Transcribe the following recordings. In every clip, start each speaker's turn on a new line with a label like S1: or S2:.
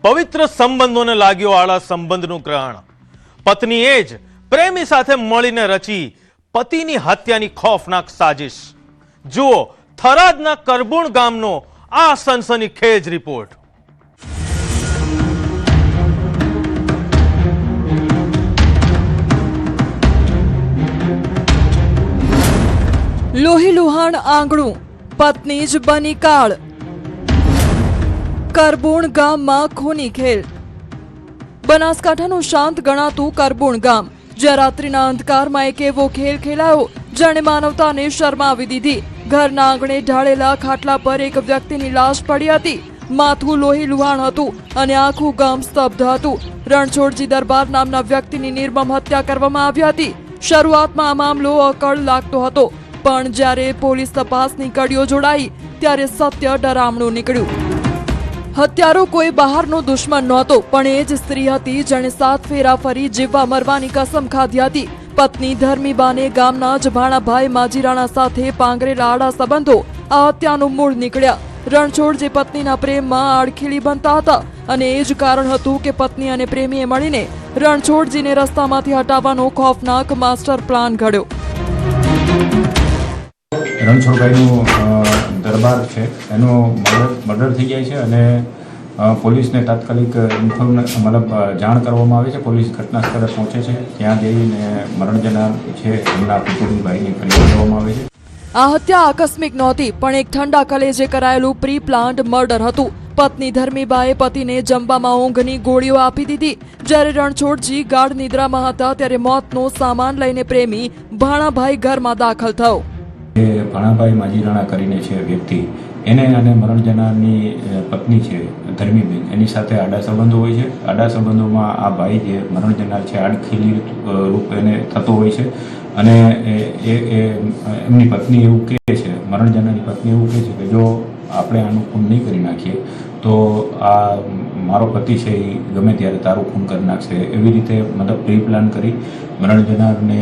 S1: પવિત્ર સંબંધોને લાગ્યો આળા સંબંધનું ગ્રહણ. પત્નીએ જ પ્રેમી સાથે મળીને રચી પતિની હત્યાની ખોફનાક સાજિશ. જુઓ થરાદના કરબુણ ગામનો આ સનસનીખેજ રિપોર્ટ.
S2: લોહી લુહાણ આંગણું, પત્ની જ બની કાળ. કરબુણ ગામમાં ખૂની ખેલ. બનાસકાંઠાનું શાંત ગણાતું કરબુણ ગામ, જ્યાં રાત્રિના અંધકારમાં એક એવો ખેલ ખેલાયો જાણે માનવતાને શરમાવી દીધી. ઘરના આંગણે ઢાળેલા ખાટલા પર એક વ્યક્તિની લાશ પડી હતી. માથું લોહી લુહાણ હતું અને આખું ગામ સ્તબ્ધ હતું. રણછોડજી દરબાર નામના વ્યક્તિની નિર્મમ હત્યા કરવામાં આવી હતી. શરૂઆતમાં આ મામલો અકળ લાગતો હતો, પણ જ્યારે પોલીસ તપાસની કડીઓ જોડાઈ ત્યારે સત્ય ડરામણું નીકળ્યું. હત્યારો કોઈ બહારનો દુશ્મન નહોતો, પણ એ જ સ્ત્રી હતી જેણે 7 ફેરા ફરી જીવવા મરવાની કસમ ખાધી હતી. પત્ની ધર્મીબાને ગામના જ ભાણાભાઈ માજીરાણા સાથે પાંગરેલા આડા સંબંધો આ હત્યાનું મૂળ નીકળ્યા. રણછોડ જે પત્નીના પ્રેમમાં આડખીલી બનતા હતા અને એ જ કારણ હતું કે પત્ની અને પ્રેમીએ મળીને રણછોડજીને રસ્તામાંથી હટાવવાનો ખોફનાક માસ્ટર પ્લાન ઘડ્યો.
S3: રણછોડભાઈનું દરબાર છે એનું મર્ડર થઈ જાય છે અને પોલીસને તાત્કાલિક જાણ કરવામાં આવે છે. પોલીસ ઘટના સ્થળે પહોંચે છે. ત્યાં જઈને મરણ જનાર છે એમના કુટુંબભાઈની ફરિયાદ કરવામાં આવે છે.
S2: આ હત્યા આકસ્મિક નહોતી, પણ એક ઠંડા કલેજે કરાયેલું પ્રી પ્લાન્ડ મર્ડર હતું. પત્ની ધર્મીબાએ પતિને જમવામાં ઊંઘની ગોળીઓ આપી દીધી. જ્યારે રણછોડજી ગાઢ નિદ્રામાં હતા ત્યારે મોતનો સામાન લઈને પ્રેમી ભાણાભાઈ ઘરમાં દાખલ થયો.
S3: એ ભાણાભાઈ માજીરાણા કરીને છે વ્યક્તિ, એને અને મરણ જનારની પત્ની છે ધર્મીબેન, એની સાથે આડા સંબંધો હોય છે. આડા સંબંધોમાં આ ભાઈ જે મરણ જનાર છે આડખીલી રૂપ એને થતો હોય છે અને એમની પત્ની એવું કહે છે, મરણ જનારની પત્ની એવું કહે છે કે જો આપણે આનું ખૂન નહીં કરી નાખીએ તો આ મારો પતિ છે એ ગમે ત્યારે તારું ખૂન કરી નાખશે. એવી રીતે મતલબ પ્રી પ્લાન કરી મરણ જનારને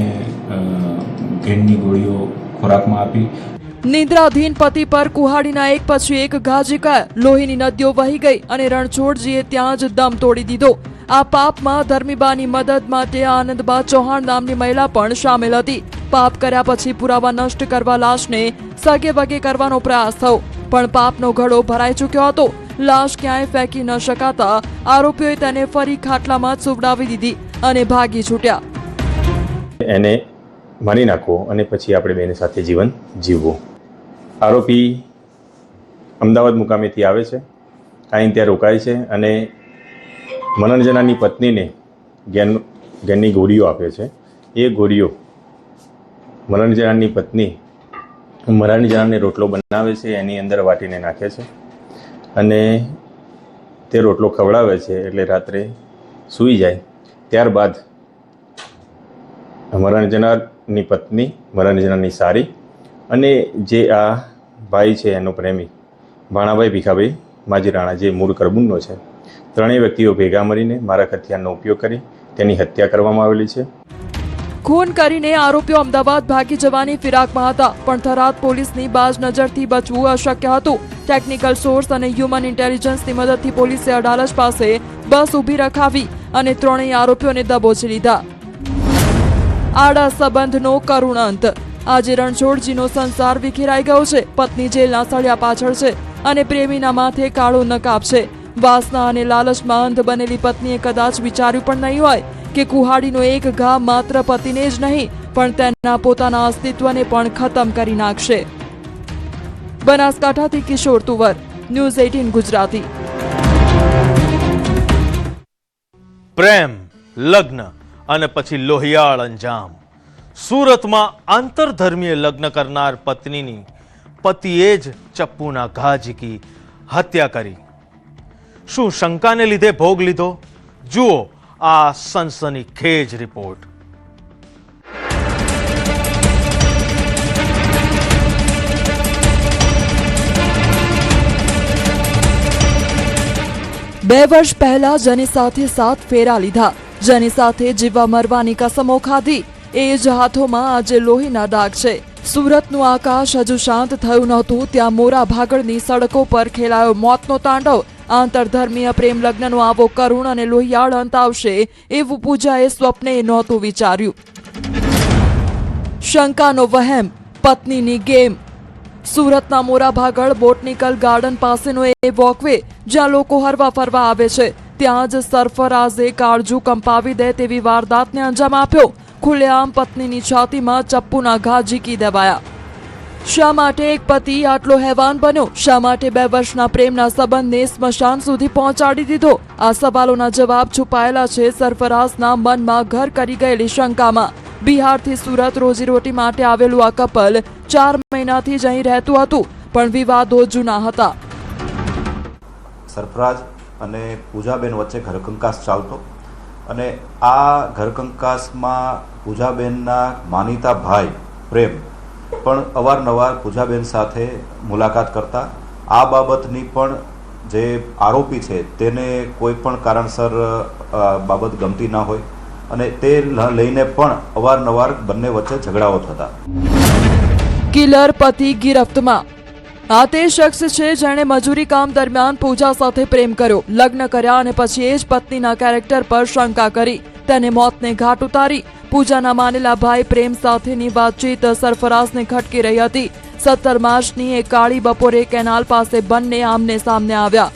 S3: ઘેનની ગોળીઓ ખોરાકમાં આપી.
S2: નિદ્રાધીન પતિ પર કુહાડીના એક પછી એક ઘા ઝીકાયા. લોહીની નદીઓ વહી ગઈ અને રણછોડજીએ ત્યાં જ દમ તોડી દીધો. આ પાપમાં ધર્મીબાની મદદ માટે આનંદબા ચૌહાણ નામની મહિલા પણ સામેલ હતી. પાપ કર્યા પછી પુરાવા નષ્ટ કરવા લાશને સગે વગે કરવાનો પ્રયાસ થયો, પણ પાપનો ઘડો ભરાઈ ચૂક્યો હતો. લાશ ક્યાંય ફેંકી ન શકાતા આરોપીઓએ તેને ફરી ખાટલામાં જ સુવડાવી દીધી અને ભાગી છૂટ્યા.
S4: એને મારી નાખવો અને પછી આપણે બેની સાથે જીવન જીવવું. આરોપી અમદાવાદ મુકામેથી આવે છે, અહીં ત્યાં રોકાય છે અને મરણ જનારની પત્નીને ઘેનની ગોળીઓ આપે છે. એ ગોળીઓ મરણ જનારની પત્ની મરણ જનારને રોટલો બનાવે છે, એની અંદર વાટીને નાખે છે અને તે રોટલો ખવડાવે છે એટલે રાત્રે સૂઈ જાય. ત્યારબાદ મરણ જનારની પત્ની, મરણ જનારની સારી અને જે આ ભાઈ છે એનો પ્રેમી ભાણાભાઈ ભીખાભાઈ માજીરાણા જે મૂળ કરબુણનો છે, ત્રણેય વ્યક્તિઓ ભેગા મળીને મારા હથિયારનો ઉપયોગ કરી તેની હત્યા કરવામાં આવેલી છે.
S2: ખૂન કરીને આરોપીઓ અમદાવાદ ભાગી જવાની ફિરાકમાં હતા, પણ થરાદ પોલીસની બાજ નજરથી બચવું અશક્ય હતું. ટેકનિકલ સોર્સ અને હ્યુમન ઇન્ટેલિજન્સની મદદથી પોલીસે અડાલજ પાસે બસ ઊભી રખાવી અને ત્રણેય આરોપીઓને દબોચી લીધા. આડા સંબંધનો કરુણ અંત. આજે રણછોડજીનો સંસાર વિખેરાઈ ગયો છે. પત્ની જેલના સળિયા પાછળ છે અને પ્રેમીના માથે કાળો નકાબ છે. વાસના અને લાલચમાં અંધ બનેલી પત્નીએ કદાચ વિચાર્યું પણ નહીં હોય કે કુહાડીનો એક ઘા માત્ર પતિને જ નહીં પણ તેના પોતાના અસ્તિત્વને પણ ખતમ કરી નાખશે. બનાસકાંઠાથી કિશોર તુવર, ન્યૂઝ 18 ગુજરાતી.
S1: પ્રેમ, લગ્ન અને પછી લોહિયાળ અંજામ. સુરતમાં આંતરધર્મીય લગ્ન કરનાર પત્નીની પતિએ જ ચપ્પુના ઘા ઝીકી હત્યા કરી. શું શંકાને લીધે ભોગ લીધો? જુઓ આ સનસનીખેજ રિપોર્ટ.
S2: બે વર્ષ પહેલા જેની સાથે 7 ફેરા લીધા, જેની સાથે જીવવા મરવાની કસમો ખાધી, એ જ હાથોમાં આજે લોહીના દાગ છે. સુરતનું આકાશ હજુ શાંત થયું નહોતું ત્યાં મોરા ભાગળની સડકો પર ખેલાયો મોતનો તાંડવ આંતરધર્મીય પ્રેમ લગ્નનો આવો કરુણ અને લોહિયાળ અંત આવશે એવું પૂજાએ સ્વપ્ને નહોતું વિચાર્યું. શંકાનો વહેમ, પત્નીની ગેમ. સુરતના મોરાભાગળ બોટનિકલ ગાર્ડન પાસેનો એ વોકવે જ્યાં લોકો હરવા ફરવા આવે છે, ત્યાં જ સરફરાઝે કાળજું કંપાવી દે તેવી વારદાતને અંજામ આપ્યો. ખુલ્લેઆમ પત્નીની છાતીમાં ચપ્પુના ઘા ઝીકી દેવાયા. શા માટે એક પતિ આટલો હેવાન બન્યો? શા માટે 2 વર્ષના પ્રેમના સંબંધને સ્મશાન સુધી પહોંચાડી દીધો? આ સવાલોના જવાબ છુપાયેલા છે સરફરાઝના મનમાં ઘર કરી ગયેલી શંકામાં. બિહારથી સુરત રોજીરોટી માટે આવેલું આ કપલ 4 મહિનાથી જ અહીં રહેતું હતું, પણ વિવાદો જૂના હતા.
S5: સરફરાઝ અને પૂજાબેન વચ્ચે ઘરકંકાસ ચાલતો અને આ ઘરકંકાસમાં પૂજાબેનના માનીતા ભાઈ પ્રેમ પણ અવારનવાર પૂજાબેન સાથે મુલાકાત કરતા. આ બાબતની પણ જે આરોપી છે તેને કોઈ પણ કારણસર બાબત ગમતી ના હોય અને તે લઈને પણ અવારનવાર બંને વચ્ચે ઝઘડાઓ થતા.
S2: કિલર પતિ ગિરફ્તમાં. આ તે શખ્સ છે જેણે મજૂરી કામ દરમિયાન પૂજા સાથે પ્રેમ કર્યો, લગ્ન કર્યા અને પછી એ જ પત્નીના કેરેક્ટર પર શંકા કરી, તેને મોતને ઘાટ ઉતારી. પૂજાના માનેલા ભાઈ પ્રેમ સાથેની વાતચીત સરફરાઝને ખટકી રહી હતી. 17 માર્ચની એક કાળી બપોરે કેનાલ પાસે બંને આમને સામને આવ્યા.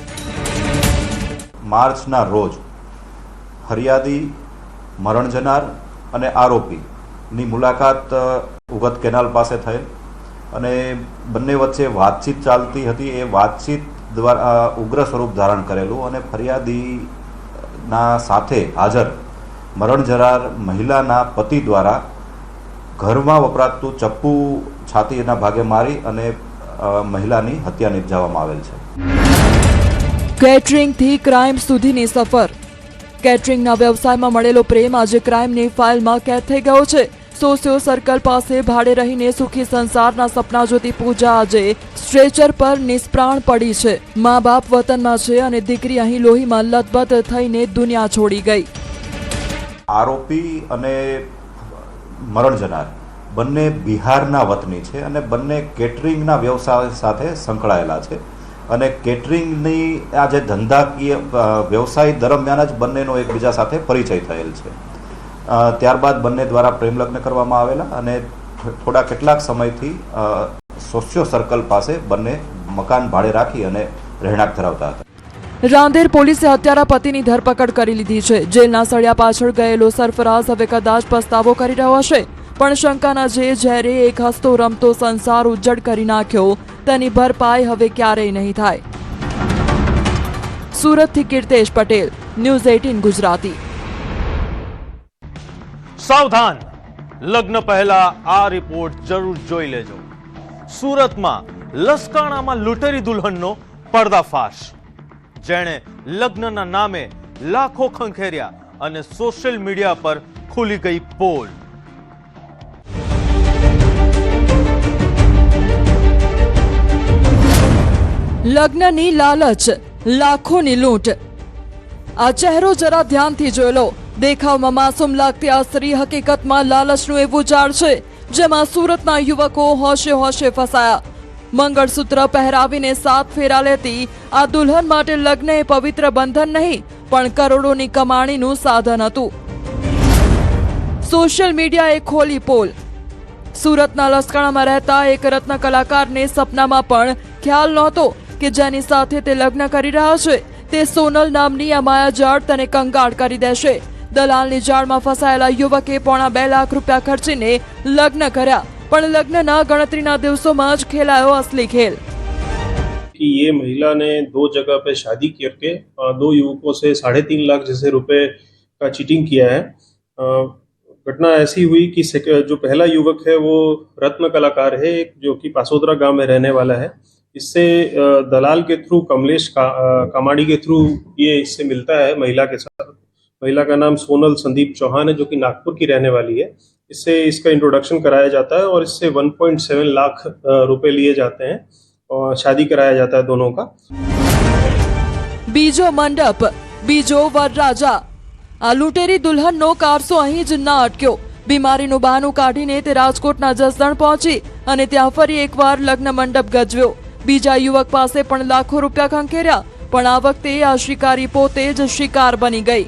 S5: માર્ચના રોજ ફરિયાદી, મરણ જનાર અને આરોપીની મુલાકાત ઉગત કેનાલ પાસે થયેલ અને બંને વચ્ચે વાતચીત ચાલતી હતી. એ વાતચીત દ્વારા ઉગ્ર સ્વરૂપ ધારણ કરેલું અને ફરિયાદીના સાથે હાજર મરણ જનાર મહિલાના પતિ દ્વારા ઘરમાં વપરાતું ચપ્પુ છાતીના ભાગે મારી અને મહિલાની હત્યા નિપજાવવામાં આવેલ છે.
S2: કેટરિંગથી ક્રાઇમ સુધીની સફર. કેટરિંગના વ્યવસાયમાં મળેલો પ્રેમ આજે ક્રાઇમની ફાઇલમાં કેદ થઈ ગયો છે. સોસિયો સર્કલ પાસે ભાડે રહીને સુખી સંસારના સપના જોતી પૂજા આજે સ્ટ્રેચર પર નિષ્પ્રાણ પડી છે. મા બાપ વતનમાં છે અને દીકરી અહીં લોહીમાં લથબથ થઈને દુનિયા છોડી ગઈ.
S5: આરોપી અને મરણ જનાર બંને બિહારના વતની છે અને બંને કેટરિંગના વ્યવસાય સાથે સંકળાયેલા છે અને કેટરિંગની આ જે ધંધાકીય વ્યવસાય દરમિયાન જ બંનેનો એકબીજા સાથે પરિચય થયેલ છે. ત્યારબાદ બંને દ્વારા પ્રેમ લગ્ન કરવામાં આવેલા અને થોડા કેટલાક સમયથી સોશિયો સર્કલ પાસે બંને મકાન ભાડે રાખી અને રહેણાંક ધરાવતા હતા.
S2: રાંદેર પોલીસે હત્યારા પતિની ધરપકડ કરી લીધી છે. જેલના સળિયા પાછળ ગયેલો સરફરાઝ હવે કદાચ પસ્તાવો કરી રહ્યો હશે, પણ શંકાના જે ઝેરે એક હસતો રમતો સંસાર ઉજ્જડ કરી નાખ્યો તેની ભરપાઈ હવે ક્યારેય નહીં થાય. સુરતથી કીર્તેશ પટેલ, ન્યૂઝ 18 ગુજરાતી.
S1: સાવધાન, લગ્ન પહેલા આ રિપોર્ટ જરૂર જોઈ લેજો. સુરતમાં લસકાણામાં લૂંટેરી દુલ્હનનો પર્દાફાશ. જેણે લગ્નના નામે લાખો ખંખેર્યા અને સોશિયલ મીડિયા પર ખુલી ગઈ પોલ.
S2: લગ્નની લાલચ, લાખોની લૂંટ. આ ચહેરો જરા ધ્યાનથી જોઈ લો. દેખાવમાં માસૂમ લાગતી આ સ્ત્રી હકીકતમાં લાલચનું એવું ઝાડ છે જેમાં સુરતના યુવકો હોશે હોશે ફસાયા. મંગળસૂત્ર પહેરાવીને 7 ફેરા લેતી આ દુલ્હન માટે લગ્ન એ પવિત્ર બંધન નહીં પણ કરોડોની કમાણીનું સાધન હતું. સોશિયલ મીડિયાએ ખોલી પોલ. સુરતના લસકાણામાં રહેતા એક રત્ન કલાકારને સપનામાં પણ ખ્યાલ નહોતો કે જેની સાથે તે લગ્ન કરી રહ્યા છે તે સોનલ નામની આ માયાજાળ તેને કંગાળ કરી દેશે. દલાલની જાળમાં ફસાયેલા યુવકે પોણા 2 લાખ રૂપિયા ખર્ચીને લગ્ન કર્યા, પણ લગ્નના ગણતરીના દિવસોમાં જ ખેલાયો असली खेल.
S6: कि ये महिला ने 2 जगह पे शादी करके 2 युवकों से 3.5 लाख जैसे रुपए का चीटिंग किया है. घटना ऐसी हुई कि जो पहला युवक है वो रत्न कलाकार है, जो कि पासोदरा गांव में रहने वाला है. इससे दलाल के थ्रू कमलेश कामाड़ी के थ्रू ये इससे मिलता है महिला के साथ. महिला का नाम सोनल संदीप चौहान है, जो कि नागपुर की रहने वाली है. इससे इसका इंट्रोडक्शन कराया जाता है और इससे 1.7 लाख रुपए लिए जाते हैं और शादी कराया जाता है दोनों का.
S2: बीजो मंडप, बीजो वरराजा. આ લૂંટેરી દુલ્હનનો કારસો અહીં જ ના અટક્યો. બીમારીનું બહાનું કાઢીને તે રાજકોટના જસદણ પહોંચી અને ત્યાં ફરી એકવાર લગ્ન મંડપ ગજવ્યો. બીજા યુવક પાસે પણ લાખો રૂપિયા ખંખેર્યા, પણ આ વખતે આ શિકારી પોતે જ શિકાર બની ગઈ.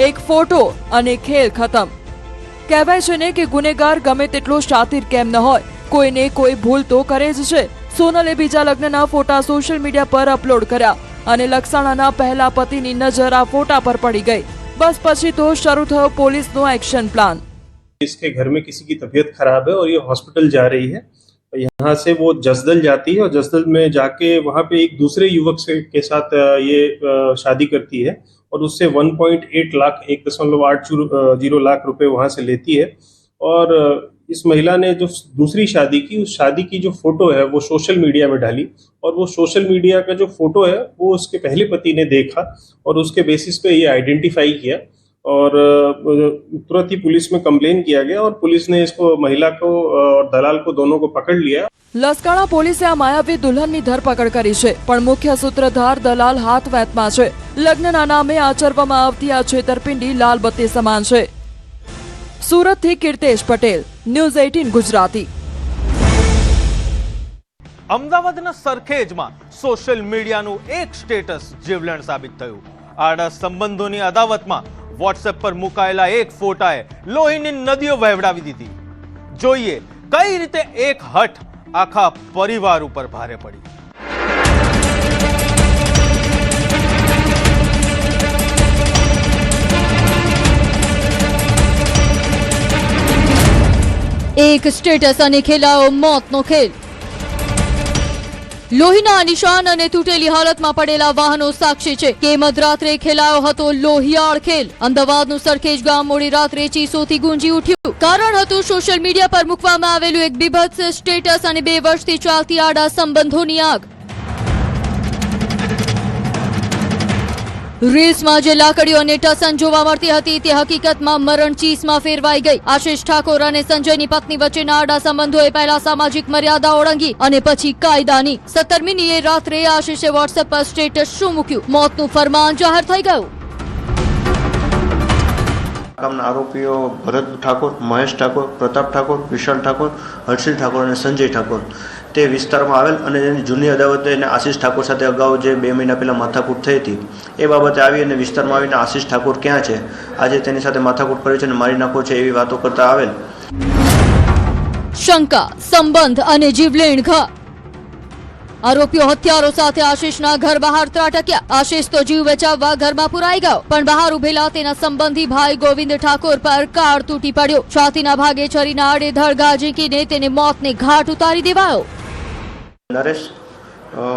S2: એક ફોટો અને ખેલ ખતમ. કહેવાય છે ને કે ગુનેગાર ગમે તેટલો શાતિર કેમ ન હોય, કોઈને કોઈ ભૂલ તો કરે જ છે. સોનલે બીજા લગ્નના ફોટા સોશિયલ મીડિયા પર અપલોડ કર્યા અને લક્ષાણાના પહેલા પતિની નજર આ ફોટા પર પડી ગઈ. બસ પછી તો શરૂ થયો પોલીસનો एक्शन प्लान.
S6: इसके घर में किसी की तबीयत खराब है और ये हॉस्पिटल जा रही है. यहाँ से वो जसदल जाती है और जसदल में जाके वहाँ पे एक दूसरे युवक के साथ ये शादी करती है और उससे 1.8 लाख 1.80 लाख रुपए वहाँ से लेती है. और इस महिला ने जो दूसरी शादी की, उस शादी की जो फोटो है वो सोशल मीडिया में डाली और वो सोशल मीडिया का जो फोटो है वो उसके पहले पति ने देखा और उसके बेसिस पे ये आइडेंटिफाई किया और तुरंत ही पुलिस में कंप्लेन किया गया और पुलिस ने इसको महिला को और दलाल को दोनों को पकड़ लिया.
S2: લસકાણા પોલીસે આ માયાવી દુલ્હનની ધરપકડ કરી છે, પણ મુખ્ય સૂત્રધાર દલાલ હાથ વેતમાં છે. લગ્નના નામે આચરવામાં આવતી આ છેતરપિંડી લાલ બત્તી સમાન છે. સુરતથી કીર્તેશ પટેલ, ન્યૂઝ 18 ગુજરાતી.
S1: અમદાવાદના સરખેજમાં સોશિયલ મીડિયાનું એક સ્ટેટસ જીવલેણ સાબિત થયું. આડા સંબંધોની અદાવતમાં વોટ્સએપ પર મુકાયેલા એક ફોટાએ લોહીની નદીઓ વહેવડાવી દીધી. જોઈએ કઈ રીતે એક હઠ આખા પરિવાર ઉપર ભારે પડી.
S7: એક સ્ટેટસ અને ખેલાયો મોતનો ખેલ. લોહીના નિશાન અને તૂટેલી હાલતમાં પડેલા વાહનો સાક્ષી છે કે મધરાત્રે ખેલાયો હતો લોહિયાળ ખેલ. અમદાવાદનું સરખેજ ગામ મોડી રાત્રે ચીસોથી ગુંજી ઉઠ્યું. કારણ હતું સોશિયલ મીડિયા પર મૂકવામાં આવેલું એક બીભત્સ સ્ટેટસ અને 2 વર્ષથી ચાલતી આડા સંબંધોની આગ. રીલ્સમાં જે લાકડીઓ અને ટસન જોવા મળતી હતી તે હકીકતમાં મરણ ચીસમાં ફેરવાઈ ગઈ. આશિષ ઠાકોર અને સંજયની પત્ની વચ્ચેના આડા સંબંધોએ પહેલા સામાજિક મર્યાદા ઓળંગી અને પછી કાયદાની. 17મીએ રાત્રે આશિષે વોટ્સએપ પર સ્ટેટસ શું મૂક્યું, મોતનું ફરમાન જાહેર થઈ ગયું.
S8: ગામના આરોપીઓ ભરત ઠાકોર, મહેશ ઠાકોર, પ્રતાપ ઠાકોર, વિશાલ ઠાકોર, હર્ષિલ ઠાકોર અને સંજય ઠાકોર તે વિસ્તારમાં આવેલ અને એની જૂની અદાવતે એને આશિષ ઠાકોર સાથે અગાઉ જે 2 મહિના પહેલાં માથાકૂટ થઈ હતી એ બાબતે આવી અને વિસ્તારમાં આવીને આશિષ ઠાકોર ક્યાં છે, આજે તેની સાથે માથાકૂટ કરી છે અને મારી નાખો છે એવી વાતો કરતા આવેલ.
S7: શંકા, સંબંધ અને જીવલેણ ઘા. આરોપીઓ હથિયારો સાથે આશિષના ઘર બહાર ત્રાટક્યા. આશિષ તો જીવ બચાવવા ઘરમાં પુરાઈ ગયો, પણ બહાર ઉભેલા તેના સંબંધી ભાઈ ગોવિંદ ઠાકોર પર કાળ તૂટી પડ્યો. છાતીના ભાગે છરીના આડેધડ ઘા ઝીંકીને તેને મોતને ઘાટ ઉતારી દેવાયો.
S8: નરેશ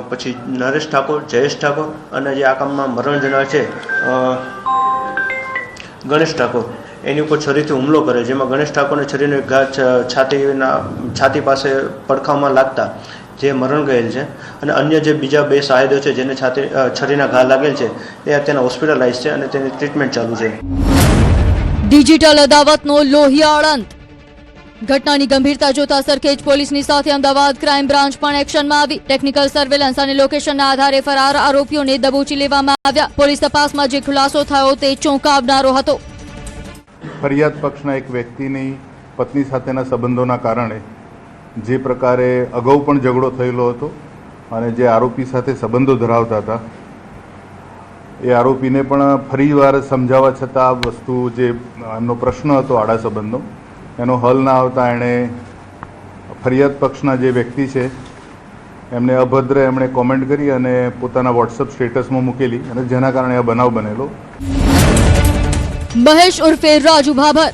S8: પછી નરેશ ઠાકોર, જયેશ ઠાકોર અને જે આ કામમાં મરણ જનાર છે ગણેશ ઠાકોર એની ઉપર છરીથી હુમલો કરે, જેમાં ગણેશ ઠાકોરને છરીનો એક ઘા છાતી પાસે પડખામાં લાગતા જે મરણ ગયેલ છે અને અન્ય જે બીજા 2 સાહેદો છે જેને છરીના ઘા લાગેલ છે એ અત્યારે હોસ્પિટલાઇઝ છે અને તેની ટ્રીટમેન્ટ ચાલુ છે.
S7: ડિજિટલ અદાવતનો લોહિયાળ અંત. ઘટનાની ગંભીરતા જોતા સરખેજ પોલીસની સાથે અમદાવાદ ક્રાઇમ બ્રાન્ચ પણ એક્શનમાં આવી. ટેકનિકલ સર્વેલન્સ અને લોકેશનના આધારે ફરાર આરોપીઓને દબોચી લેવામાં આવ્યા. પોલીસ તપાસમાં જે ખુલાસો થયો તે ચોંકાવનારો હતો.
S9: ફરિયાદ પક્ષના એક વ્યક્તિની પત્ની સાથેના સંબંધોના કારણે જે પ્રકારે અગાઉ પણ ઝઘડો થયેલો હતો અને જે આરોપી સાથે સંબંધો ધરાવતા હતા એ આરોપીને પણ ફરીવાર સમજાવવા છતાં આ વસ્તુ જે એમનો પ્રશ્ન હતો આડા સંબંધનો એનો હલ ના આવતા એણે ફરિયાદ પક્ષના જે વ્યક્તિ છે એમને અભદ્ર એમણે કોમેન્ટ કરી અને પોતાના વોટ્સઅપ સ્ટેટસમાં મૂકેલી અને જેના કારણે આ બનાવ બનેલો.
S7: મહેશ ઉર્ફે રાજુ ભાભર,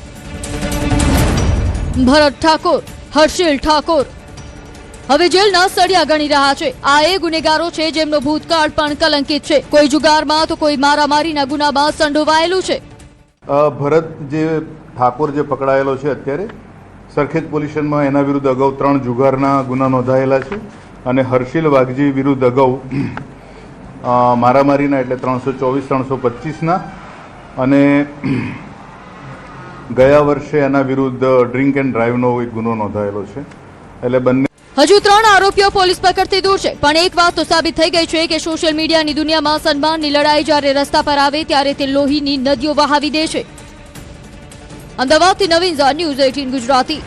S7: ભરત ઠાકોર, હર્ષિલ ઠાકોર હવે જેલના સળિયા ગણી રહ્યા છે. આ એ ગુનેગારો છે જેમનો ભૂતકાળ પણ કલંકિત છે. કોઈ જુગારમાં તો કોઈ મારામારીના ગુનામાં સંડોવાયેલું છે.
S9: ભરત જે ઠાકોર જે પકડાયેલો છે અત્યારે સરખેજ પોલીસ સ્ટેશનમાં એના વિરુદ્ધ અગાઉ 3 જુગારના ગુના નોંધાયેલા છે અને હર્ષિલ વાઘજી વિરુદ્ધ અગાઉ મારામારીના એટલે 324-325ના અને ગયા વર્ષે એના વિરુદ્ધ ડ્રિંક એન્ડ ડ્રાઈવનો એક ગુનો નોંધાયેલો છે. એટલે બંને
S7: હજુ 3 આરોપીઓ પોલીસ પકડથી દૂર છે, પણ એક વાત તો સાબિત થઈ ગઈ છે કે સોશિયલ મીડિયાની દુનિયામાં સન્માનની લડાઈ જ્યારે રસ્તા પર આવે ત્યારે તે લોહીની નદીઓ વહાવી દે છે. અમદાવાદથી નવીન ઝા, ન્યૂઝ 18 ગુજરાતી.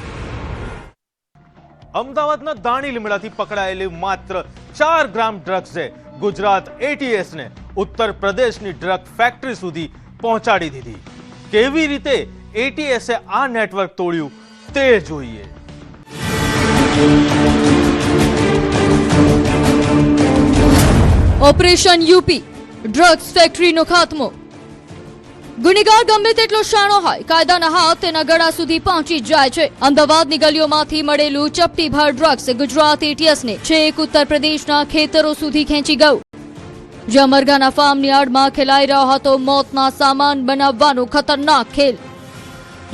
S1: અમદાવાદના દાણી લીમડાથી પકડાયેલી માત્ર 4 ગ્રામ ડ્રગ્સે ગુજરાત ATS ને ઉત્તર પ્રદેશની ડ્રગ ફેક્ટરી સુધી પહોંચાડી દીધી. કેવી રીતે ATS આ નેટવર્ક તોડ્યું તે જોઈએ.
S7: ઓપરેશન યુપી, ડ્રગ્સ ફેક્ટરીનો ખાત્મો. ગુનેગાર ગમે તેટલો શાણો હોય, કાયદાના હાથ તેના ગળા સુધી પહોંચી જ જાય છે. અમદાવાદની ગલીઓમાંથી મળેલું ચપટીભર ડ્રગ્સ ગુજરાત ATS ને છેક ઉત્તર પ્રદેશના ખેતરો સુધી ખેંચી ગયું. જ્યાં મરઘાના ફાર્મની આડમાં ખેલાઈ રહ્યો હતો મોતના સામાન બનાવવાનો ખતરનાક ખેલ.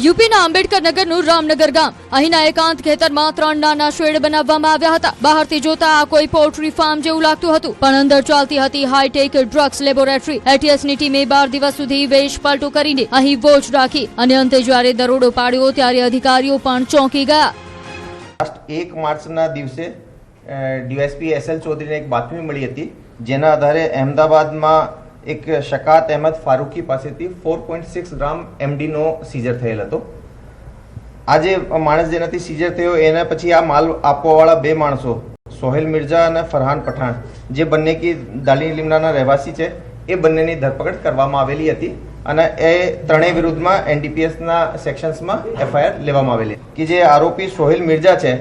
S7: યુપીના આંબેડકર નગરનું રામનગર ગામ. અહીંના એકાંત ખેતરમાં 3 નાના શેડ બનાવવામાં આવ્યા હતા. બહારથી જોતા આ કોઈ પોલ્ટ્રી ફાર્મ જેવું લાગતું હતું, પણ અંદર ચાલતી હતી હાઈટેક ડ્રગ્સ લેબોરેટરી. ATSની ટીમે 12 દિવસ સુધી વેશ પલટો કરીને અહીં વોચ રાખી અને અંતે જ્યારે દરોડો પાડ્યો ત્યારે અધિકારીઓ પણ ચોંકી ગયા.
S10: 1 માર્ચના દિવસે ડીવાયએસપી SL ચૌધરીને એક બાતમી મળી હતી, જેના આધારે અહેમદાબાદમાં એક શકાત અહેમદ ફારૂકી પાસેથી 4.6 ગ્રામ MDનો સીઝર થયેલ હતો. આ જે માણસ જેનાથી સીઝર થયો એના પછી આ માલ આપવાવાળા 2 માણસો સોહેલ મિર્ઝા અને ફરહાન પઠાણ, જે બંને કી દાલી લીમડાના રહેવાસી છે, એ બંનેની ધરપકડ કરવામાં આવેલી હતી અને એ ત્રણેય વિરુદ્ધમાં NDPSના સેક્શન્સમાં FIR લેવામાં આવેલી. કે જે આરોપી સોહેલ મિર્ઝા છે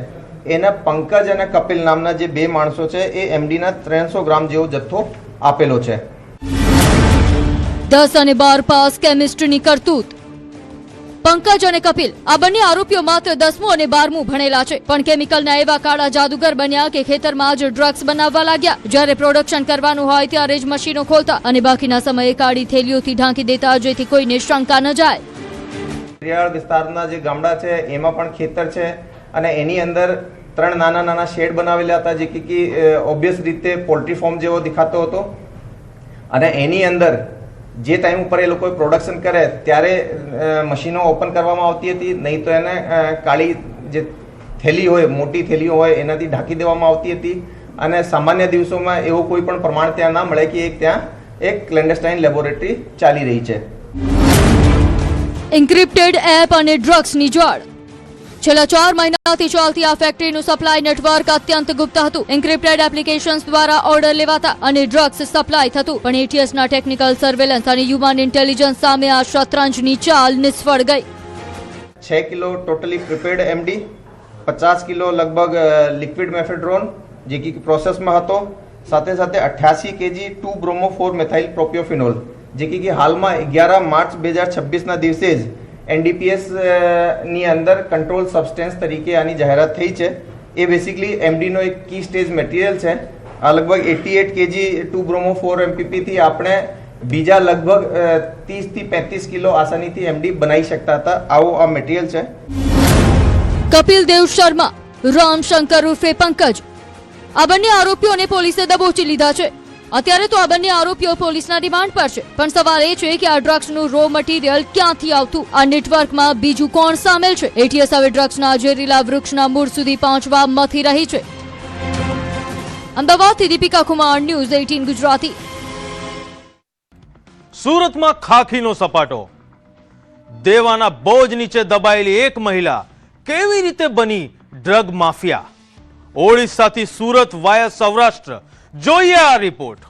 S10: એના પંકજ અને કપિલ નામના જે 2 માણસો છે એ MDના 300 ગ્રામ જેવો જથ્થો આપેલો છે.
S7: 10 અને 12 પાસ કેમિસ્ટ્રીની કરતૂત. પંકજ અને કપિલ આ બંને આરોપીઓ માત્ર 10મું અને 12મું ભણેલા છે, પણ કેમિકલના એવા કાળા જાદુગર બન્યા કે ખેતરમાં જ ડ્રગ્સ બનાવવા લાગ્યા. જ્યારે પ્રોડક્શન કરવાનું હોય ત્યારે જ મશીનો ખોલતા અને બાકીના સમયે કાળી થેલીઓથી ઢાંકી દેતા, જેથી કોઈને શંકા ન જાય.
S10: પરિયાળ વિસ્તારના જે ગામડા છે એમાં પણ ખેતર છે અને એની અંદર 3 નાના નાના શેડ બનાવેલા હતા, જે કે ઓબ્વિયસ રીતે પોલ્ટ્રી ફોર્મ જેવો દેખાતો હતો. અને એની અંદર જે ટાઈમ ઉપર એ લોકોએ પ્રોડક્શન કરે ત્યારે મશીનો ઓપન કરવામાં આવતી હતી, નહીં તો એને કાળી જે થેલી હોય, મોટી થેલીઓ હોય, એનાથી ઢાંકી દેવામાં આવતી હતી. અને સામાન્ય દિવસોમાં એવું કોઈ પણ પ્રમાણ ત્યાં ના મળે કે ત્યાં એક ક્લેન્ડેસ્ટાઇન લેબોરેટરી ચાલી રહી છે.
S7: એન્ક્રિપ્ટેડ એપ અને ડ્રગ્સની જોડ. છેલ્લા 4 મહિનાથી ચાલતી આ ફેક્ટરીનું સપ્લાય નેટવર્ક અત્યંત ગુપ્ત હતું. એન્ક્રિપ્ટેડ એપ્લિકેશન્સ દ્વારા ઓર્ડર લેવાતા અને ડ્રગ્સ સપ્લાય થતું, પણ ATSના ટેકનિકલ સર્વેલન્સ અને હ્યુમન ઇન્ટેલિજન્સ સામે આ શતરંજની ચાલ નિષ્ફળ ગઈ.
S10: 6 kilo totally prepared MD, 50 kilo લગભગ લિક્વિડ મેફેડ્રોન જે કે પ્રોસેસમાં હતો, સાથે સાથે 88 kg 2-bromo-4 મેથાઇલ પ્રોપિયોફિનોલ, જે કે હાલમાં 11 માર્ચ 2026ના દિવસે જ NDPS ની અંદર કંટ્રોલ સબસ્ટેન્સ તરીકે આની જાહેરાત થઈ છે. એ બેસિકલી MDનો એક કી સ્ટેજ મટીરિયલ છે. આ લગભગ 88 kg 2-bromo-4 MPP થી આપણે બીજા લગભગ 30 થી 35 કિલો આસાનીથી MD બનાવી શકતા હતા. આવો આ મટીરિયલ છે.
S7: કપિલ દેવ શર્મા, રામશંકર ઉર્ફે પંકજ, આ બંને આરોપીઓને પોલીસે દબોચી લીધા છે. અત્યારે તો આ બંને આરોપીઓ પોલીસના રિમાન્ડ પર છે, પણ સવાલ એ છે કે આ ડ્રગ્સનું રો મટીરિયલ ક્યાંથી આવતું, આ નેટવર્કમાં બીજું કોણ સામેલ છે. ATS હવે ડ્રગ્સના ઝેરીલા વૃક્ષના મૂળ સુધી પહોંચવા મથી રહી છે. અમદાવાદથી દીપિકા કુમાર, ન્યૂઝ 18 ગુજરાતી.
S1: સુરતમાં ખાખીનો સપાટો. દેવાના બોજ નીચે દબાયેલી એક મહિલા કેવી રીતે બની ડ્રગ માફિયા. ઓડિશાથી સુરત વાયા સૌરાષ્ટ્ર. જોઈએ આ રિપોર્ટ.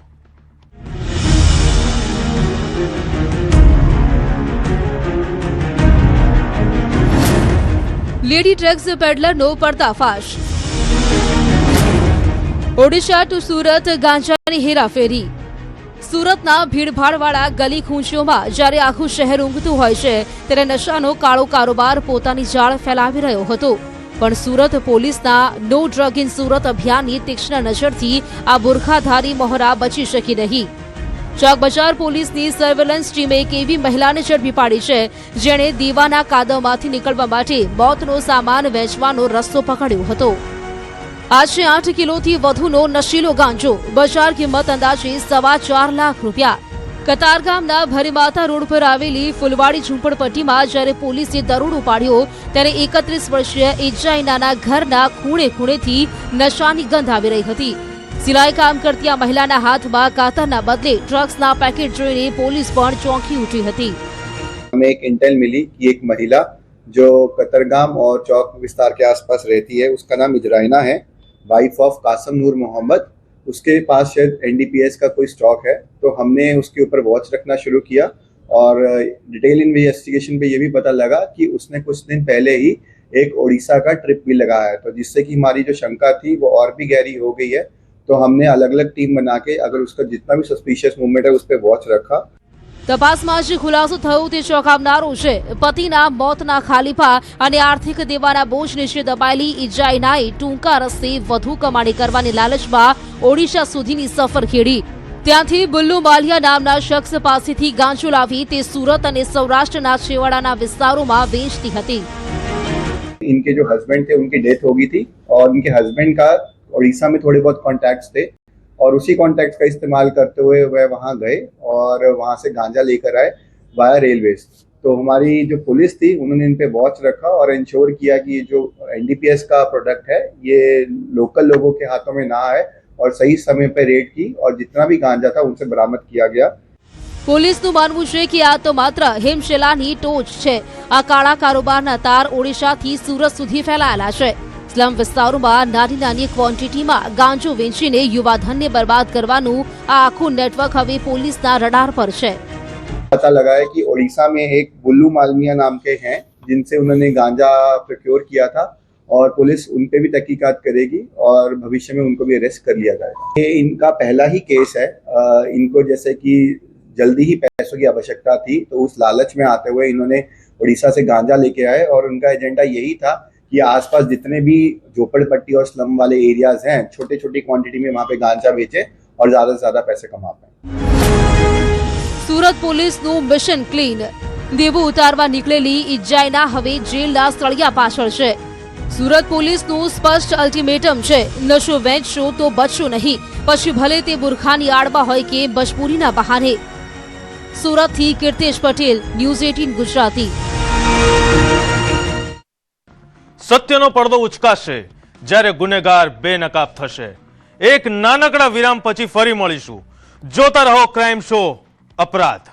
S7: લેડી ડ્રગ્સ પેડલરનો પર્દાફાશ. ઓડિશા ટુ સુરત ગાંજાની હેરાફેરી. સુરતના ભીડભાડવાળા ગલી ખૂંચીઓમાં જ્યારે આખું શહેર ઊંઘતું હોય છે, ત્યારે નશાનો કાળો કારોબાર પોતાની જાળ ફેલાવી રહ્યો હતો. પણ સુરત પોલીસના નો ડ્રગ ઇન સુરત અભિયાનની તીક્ષ્ણ નજરથી આ બુરખાધારી મોહરા બચી શકી નહીં. ચોક બજાર પોલીસની સર્વેલન્સ ટીમે એક એવી મહિલાને ઝડપી પાડી છે, જેણે દીવાના કાદવમાંથી નીકળવા માટે મોતનો સામાન વેચવાનો રસ્તો પકડ્યો હતો. આશરે 8 કિલોથી વધુનો નશીલો ગાંજો, બજાર કિંમત અંદાજે 4.25 લાખ રૂપિયા. કતારગામના ભરીમાતા રોડ પર આવેલી ફૂલવાડી ઝૂંપડપટ્ટીમાં જ્યારે પોલીસે દરોડો પાડ્યો ત્યારે 31 વર્ષીય એજાઈનાના ઘરના ખૂણે ખૂણેથી નશાની ગંધ આવી રહી હતી. સિલાઈ કામ કરતી આ મહિલાના હાથમાં કાતરના બદલે ડ્રગ્સના પેકેટ જોઈને પોલીસ પણ ચોંકી उठी હતી.
S11: हमें एक इंटेल मिली कि एक महिला जो कतरगाम और चौक विस्तार के आसपास रहती है, उसका नाम इजराइना है, वाइफ ऑफ कासम नूर मोहम्मद, उसके पास शायद एनडीपीएस का कोई स्टॉक है, तो हमने उसके ऊपर वॉच रखना शुरू किया और डिटेल इन्वेस्टिगेशन पे ये भी पता लगा कि उसने कुछ दिन पहले ही एक उड़ीसा का ट्रिप भी लगाया है, तो जिससे कि हमारी जो शंका थी वो और भी गहरी हो गई है। तो हमने अलग अलग टीम बना के अगर उसका जितना भी सस्पिशियस मूवमेंट है उस पर वॉच रखा।
S7: તપાસમાં જે ખુલાસો થયો તે ચોંકાવનારો છે। પતિના મોતના ખાલીપા અને આર્થિક દેવાના બોજ નીચે દબાયેલી ઇજાઇનાએ ટૂંકા રસ્તે વધુ કમાણી કરવાની લાલચમાં ઓડિશા સુધીની સફર ખેડી। ત્યાંથી બુલ્લુ માલિયા નામના શખ્સ પાસેથી ગાંજો લાવી તે સુરત અને સૌરાષ્ટ્રના છેવાડાના વિસ્તારોમાં વેચતી હતી।
S11: इनके जो हस्बैंड थे उनकी डेथ हो गई थी और उनके हस्बैंड का उड़ीसा में थोड़े बहुत कॉन्टैक्ट्स थे और उसी कॉन्टैक्ट्स का इस्तेमाल करते हुए वह वहाँ गए और वहाँ से गांजा लेकर आए वाया रेलवेज। तो हमारी जो पुलिस थी उन्होंने इन पे वॉच रखा और इंश्योर किया कि ये जो एनडीपीएस का प्रोडक्ट है ये लोकल लोगों के हाथों में ना आए और सही समय पर रेड की और जितना भी गांजा था उनसे बरामद किया गया।
S7: પોલીસનું માનવું છે કે આ તો માત્ર હિમશિલાની ટોચ છે। આ કાળા કારોબારના તાર ઓડિશાથી સુરત સુધી ફેલાયેલા છે। સ્લમ વિસ્તારોમાં નાની નાની ક્વોન્ટિટીમાં ગાંજો વેચીને યુવાધનને બરબાદ કરવાનું આ આખું નેટવર્ક હવે પોલીસના રડાર પર છે।
S11: पता लगा है कि उड़ीसा में एक बुल्लू मालविया नाम के हैं जिनसे उन्होंने गांजा प्रोक्योर किया था और पुलिस उन पे भी तहकीकात करेगी और भविष्य में उनको भी अरेस्ट कर लिया जाएगा। ये इनका पहला ही केस है। इनको जैसे कि जल्दी ही पैसों की आवश्यकता थी तो उस लालच में आते हुए इन्होंने उड़ीसा से गांजा लेके आए और उनका एजेंडा यही था कि आसपास जितने भी झोपड़पट्टी और स्लम वाले एरियाज हैं छोटे छोटी क्वांटिटी में वहाँ पे गांजा बेचे और ज्यादा से ज्यादा पैसे कमा पाए।
S7: સુરત પોલીસનું મિશન ક્લીન। દેવું ઉતારવા નીકળેલી ઇજાઇના હવે જેલના સળિયા પાછળ છે। સુરત પોલીસનું સ્પષ્ટ અલ્ટિમેટમ છે, નશો વેચશો તો બચશો નહીં, પછી ભલે તે બુરખાની આડમાં હોય કે મજબૂરીના બહાને। સુરતથી કીર્તેશ પટેલ, ન્યૂઝ 18 ગુજરાતી।
S1: સત્યનો પડદો ઉચકાશે જ્યારે ગુનેગાર બેનકાબ થશે। એક નાનકડા વિરામ પછી ફરી મળીશું। જોતા રહો ક્રાઇમ શો અપરાધ।